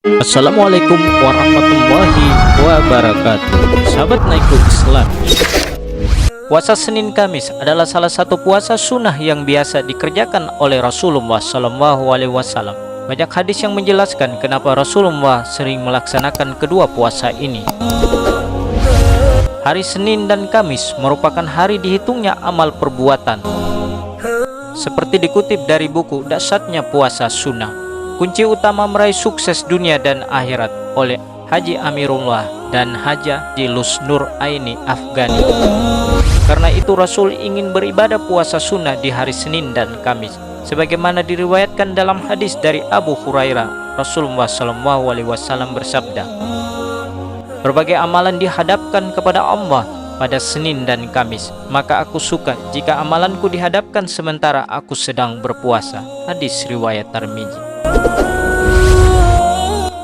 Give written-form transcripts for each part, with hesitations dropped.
Assalamualaikum warahmatullahi wabarakatuh. Sahabat Naikul Islam, puasa Senin Kamis adalah salah satu puasa sunnah yang biasa dikerjakan oleh Rasulullah SAW. Banyak hadis yang menjelaskan kenapa Rasulullah sering melaksanakan kedua puasa ini. Hari Senin dan Kamis merupakan hari dihitungnya amal perbuatan. Seperti dikutip dari buku Dahsyatnya Puasa Sunnah, kunci utama meraih sukses dunia dan akhirat oleh Haji Amirullah dan Haji Lusnur Aini Afgani. Karena itu Rasul ingin beribadah puasa sunnah di hari Senin dan Kamis, sebagaimana diriwayatkan dalam hadis dari Abu Hurairah. Rasulullah SAW bersabda, berbagai amalan dihadapkan kepada Allah pada Senin dan Kamis, maka aku suka jika amalanku dihadapkan sementara aku sedang berpuasa. Hadis riwayat Tirmizi.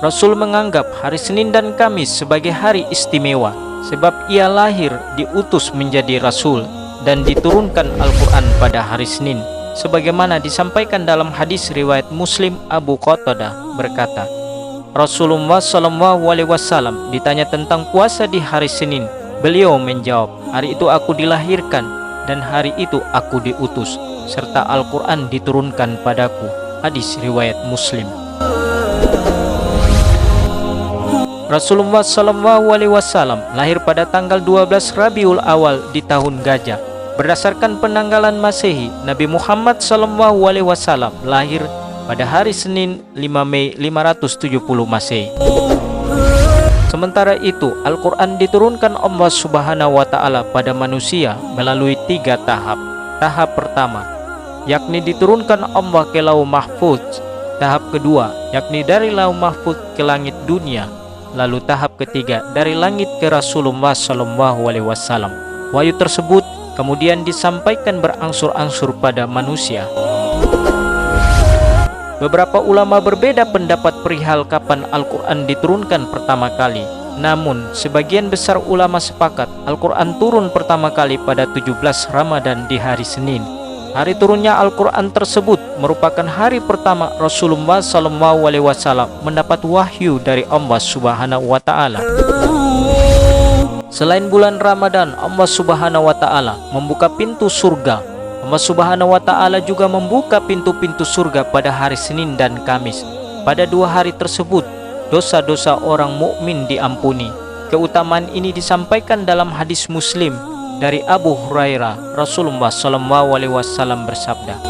Rasul menganggap hari Senin dan Kamis sebagai hari istimewa sebab ia lahir diutus menjadi Rasul dan diturunkan Al-Quran pada hari Senin, sebagaimana disampaikan dalam hadis riwayat Muslim. Abu Qatadah berkata, Rasulullah SAW ditanya tentang puasa di hari Senin. Beliau menjawab, hari itu aku dilahirkan dan hari itu aku diutus, serta Al-Quran diturunkan padaku. Hadis riwayat Muslim. Rasulullah SAW lahir pada tanggal 12 Rabiul Awal di tahun Gajah. Berdasarkan penanggalan Masehi, Nabi Muhammad SAW lahir pada hari Senin 5 Mei 570 Masehi. Sementara itu, Al-Quran diturunkan Allah Subhanahu wa Ta'ala pada manusia melalui 3 tahap. Tahap pertama, yakni diturunkan Allah ke Lauh Mahfuz. Tahap kedua, yakni dari Lauh Mahfuz ke langit dunia. Lalu tahap ketiga, dari langit ke Rasulullah SAW. Wahyu tersebut kemudian disampaikan berangsur-angsur pada manusia. Beberapa ulama berbeda pendapat perihal kapan Al-Quran diturunkan pertama kali. Namun, sebagian besar ulama sepakat Al-Quran turun pertama kali pada 17 Ramadan di hari Senin. Hari turunnya Al-Quran tersebut merupakan hari pertama Rasulullah SAW mendapat wahyu dari Allah Subhanahu wa Ta'ala. Selain bulan Ramadan, Allah Subhanahu wa Ta'ala membuka pintu surga. Allah Subhanahu wa Ta'ala juga membuka pintu-pintu surga pada hari Senin dan Kamis. Pada 2 hari tersebut, dosa-dosa orang mukmin diampuni. Keutamaan ini disampaikan dalam hadis Muslim dari Abu Hurairah. Rasulullah SAW bersabda,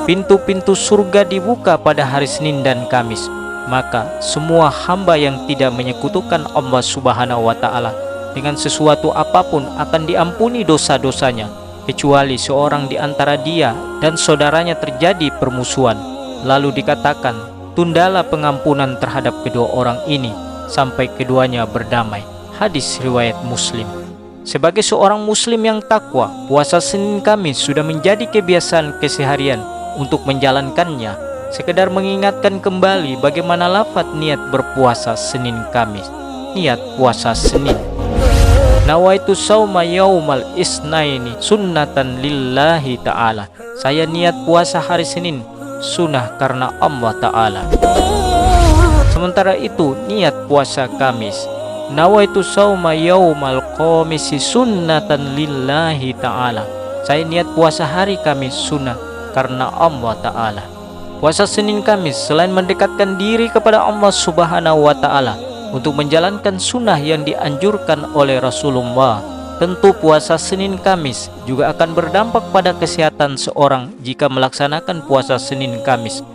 pintu-pintu surga dibuka pada hari Senin dan Kamis, maka semua hamba yang tidak menyekutukan Allah Subhanahu wa Ta'ala dengan sesuatu apapun akan diampuni dosa-dosanya, kecuali seorang di antara dia dan saudaranya terjadi permusuhan. Lalu dikatakan, tundalah pengampunan terhadap kedua orang ini sampai keduanya berdamai. Hadis riwayat Muslim. Sebagai seorang muslim yang takwa, puasa Senin Kamis sudah menjadi kebiasaan keseharian. Untuk menjalankannya, sekedar mengingatkan kembali bagaimana lafaz niat berpuasa Senin Kamis. Niat puasa Senin, nawaitu sauma yaumal isnaini sunnatan lillahi ta'ala. Saya niat puasa hari Senin sunnah karena Allah Ta'ala. Sementara itu, niat puasa Kamis, nawaitu sauma yaumal qamisi sunnatan lillahi ta'ala. Saya niat puasa hari Kamis sunnah karena Allah Ta'ala. Puasa Senin Kamis selain mendekatkan diri kepada Allah Subhanahu wa Ta'ala untuk menjalankan sunnah yang dianjurkan oleh Rasulullah, tentu puasa Senin Kamis juga akan berdampak pada kesehatan seorang jika melaksanakan puasa Senin Kamis.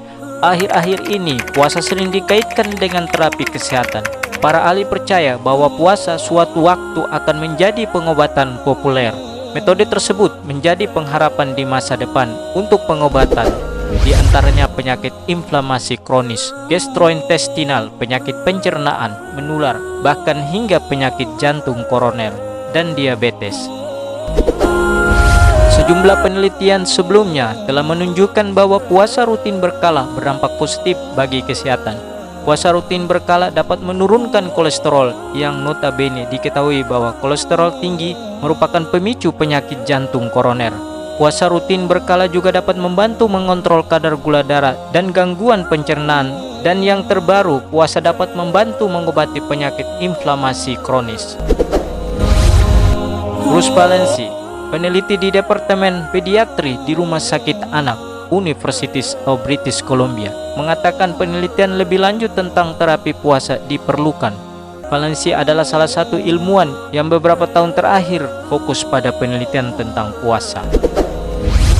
Akhir-akhir ini, puasa Senin dikaitkan dengan terapi kesehatan. Para ahli percaya bahwa puasa suatu waktu akan menjadi pengobatan populer. Metode tersebut menjadi pengharapan di masa depan untuk pengobatan, di antaranya penyakit inflamasi kronis, gastrointestinal, penyakit pencernaan, menular, bahkan hingga penyakit jantung koroner dan diabetes. Sejumlah penelitian sebelumnya telah menunjukkan bahwa puasa rutin berkala berdampak positif bagi kesehatan. Puasa rutin berkala dapat menurunkan kolesterol yang notabene diketahui bahwa kolesterol tinggi merupakan pemicu penyakit jantung koroner. Puasa rutin berkala juga dapat membantu mengontrol kadar gula darah dan gangguan pencernaan Dan yang terbaru, puasa dapat membantu mengobati penyakit inflamasi kronis. Bruce Valensi, peneliti di Departemen Pediatri di Rumah Sakit Anak University of British Columbia, mengatakan penelitian lebih lanjut tentang terapi puasa diperlukan. Valensi adalah salah satu ilmuwan yang beberapa tahun terakhir fokus pada penelitian tentang puasa.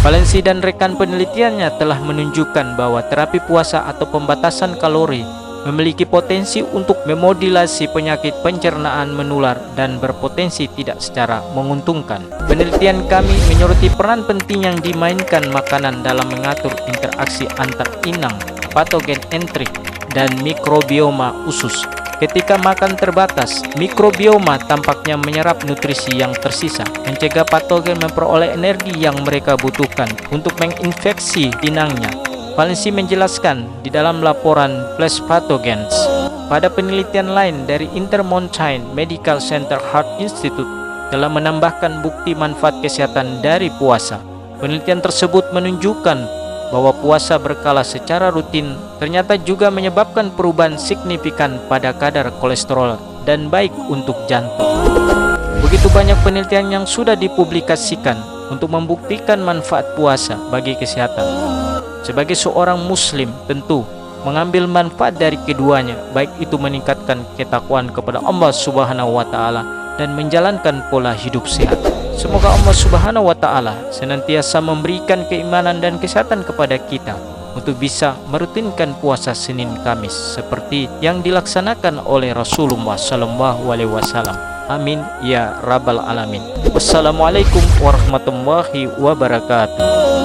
Valensi dan rekan penelitiannya telah menunjukkan bahwa terapi puasa atau pembatasan kalori memiliki potensi untuk memodulasi penyakit pencernaan menular dan berpotensi tidak secara menguntungkan. Penelitian kami menyoroti peran penting yang dimainkan makanan dalam mengatur interaksi antar inang, patogen entrik, dan mikrobioma usus. Ketika makan terbatas, mikrobioma tampaknya menyerap nutrisi yang tersisa, mencegah patogen memperoleh energi yang mereka butuhkan untuk menginfeksi inangnya. Valensi menjelaskan di dalam laporan Flash Pathogens. Pada penelitian lain dari Intermountain Medical Center Heart Institute telah menambahkan bukti manfaat kesehatan dari puasa. Penelitian tersebut menunjukkan bahwa puasa berkala secara rutin ternyata juga menyebabkan perubahan signifikan pada kadar kolesterol dan baik untuk jantung. Begitu banyak penelitian yang sudah dipublikasikan untuk membuktikan manfaat puasa bagi kesehatan. Sebagai seorang muslim, tentu mengambil manfaat dari keduanya, baik itu meningkatkan ketakwaan kepada Allah Subhanahu wa taala dan menjalankan pola hidup sehat. Semoga Allah Subhanahu wa taala senantiasa memberikan keimanan dan kesehatan kepada kita untuk bisa merutinkan puasa Senin Kamis seperti yang dilaksanakan oleh Rasulullah SAW. Amin ya rabbal alamin. Wassalamualaikum warahmatullahi wabarakatuh.